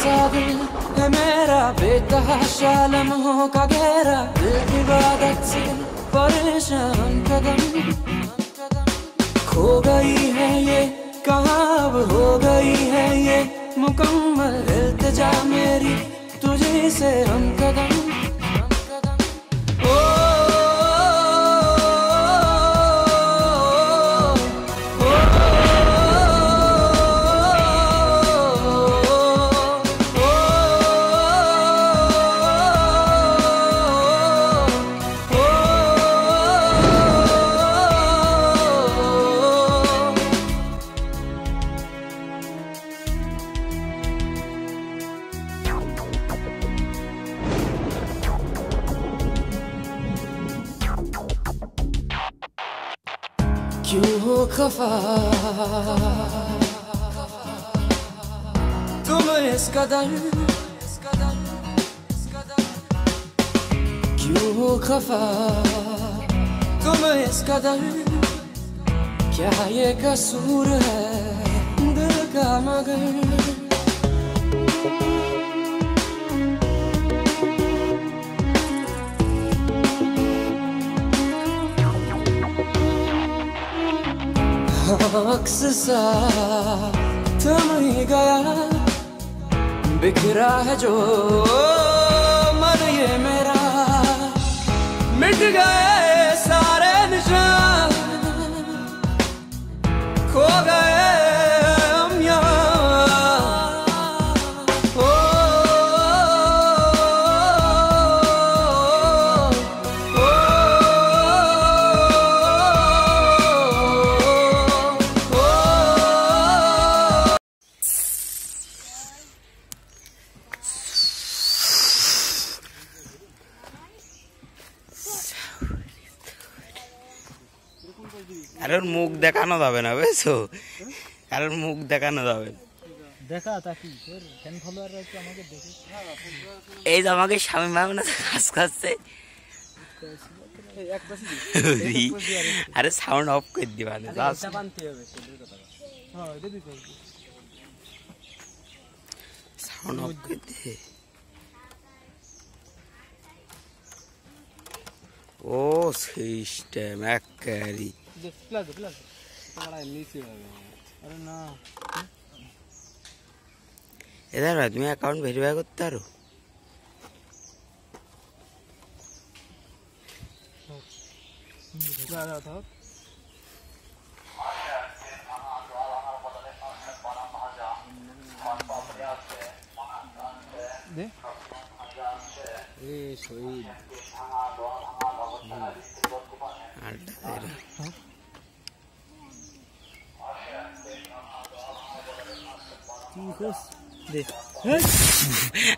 सा दिल है मेरा बेतहाशा लम्हों का घेरा दिल इबादत से परेशान कदम खो गई है ये कहाँ अब हो गई है ये मुकम्मल इल्तिजा मेरी तुझे से हम कदम क्यों हो खफा तुम इस कदर क्यों हो खफा तुम इस कदर क्या ये कसूर है दिल का मगर अक्स सा थम ही गया बिखरा है जो मन ये मेरा मिट गए सारे निशान खो गए हम यहाँ কারোর মুখ দেখানো যাবে না বুঝছো কারোর মুখ দেখানো যাবে দেখা তাকি তোর ফ্যান ফলোয়াররা একটু আমাকে দেখে এই যে আমাকে স্বামী মামনা কাজ করছে আরে সাউন্ড অফ করে দিবা না জাস্ট বানতে হবে সেটার কথা হ্যাঁ এটা দিতে হবে সাউন্ড অফ করে দে ও সিস্টেম একবারই প্লাস তোমার নিচে হবে আরে না এদার তুমি অ্যাকাউন্ট ভেরিফাই করতে পারো দাদা তো দে এ শহীদ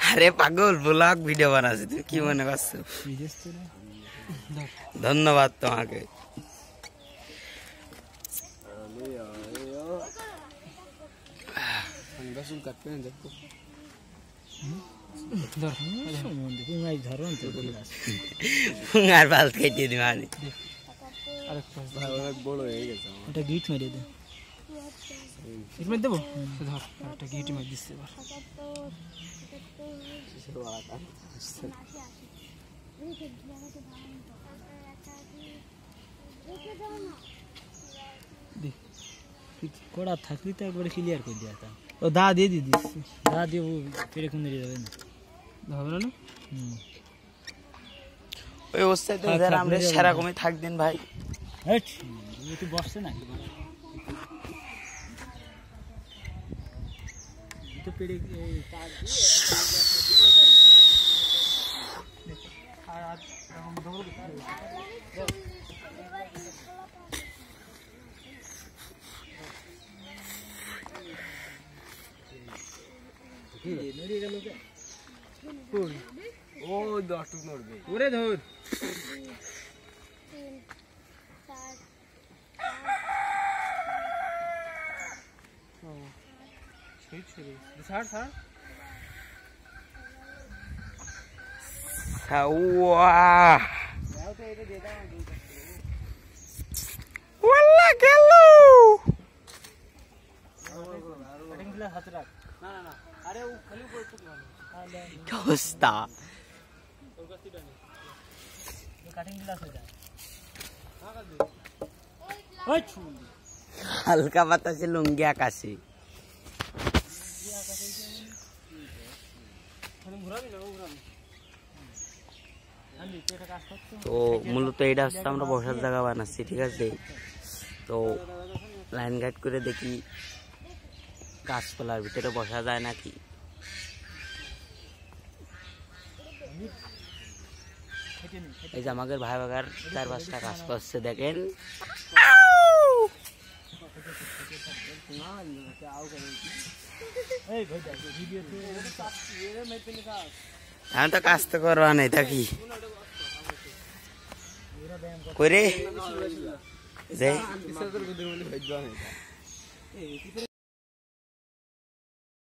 আরে পাগল ব্লগ ভিডিও বানাচ্ছি তুমি কি মনে করছো ধন্যবাদ তোমাকে আর বাল কেটে দিই মানে বড় হয়ে গেছে এটা গিট মেরে দে গিট মেরে দেবো ধর একটা গিট মেরে দিচ্ছে এবার কড়া থাকলে তো একবারে ক্লিয়ার করে দেওয়া ও দা দিয়ে দিস দা দিয়ে ও পেরে কোন দিয়ে যাবে না হবে না ওই ওস্তাদ আমরা সেরকমই থাকতেন ভাই তুই বসছে না তো পেরে ও দশ নড়বে ওরে ধর ওয়াল্লা গেল হাত রাখ না না না আরে ও খালি অবস্থা। হালকা বাতাসে লুঙ্গি আকাশে। তো মূলত এটা হচ্ছে আমরা বসার জায়গা বানাচ্ছি, ঠিক আছে। তো লাইন গাইড করে দেখি গাছপালার ভিতরে বসা যায় নাকি। এই যে আমাদের ভাই বাগার 4-5টা কাজ করছে দেখেন। আমি তো কাজ তো করবা নাই থাকি করে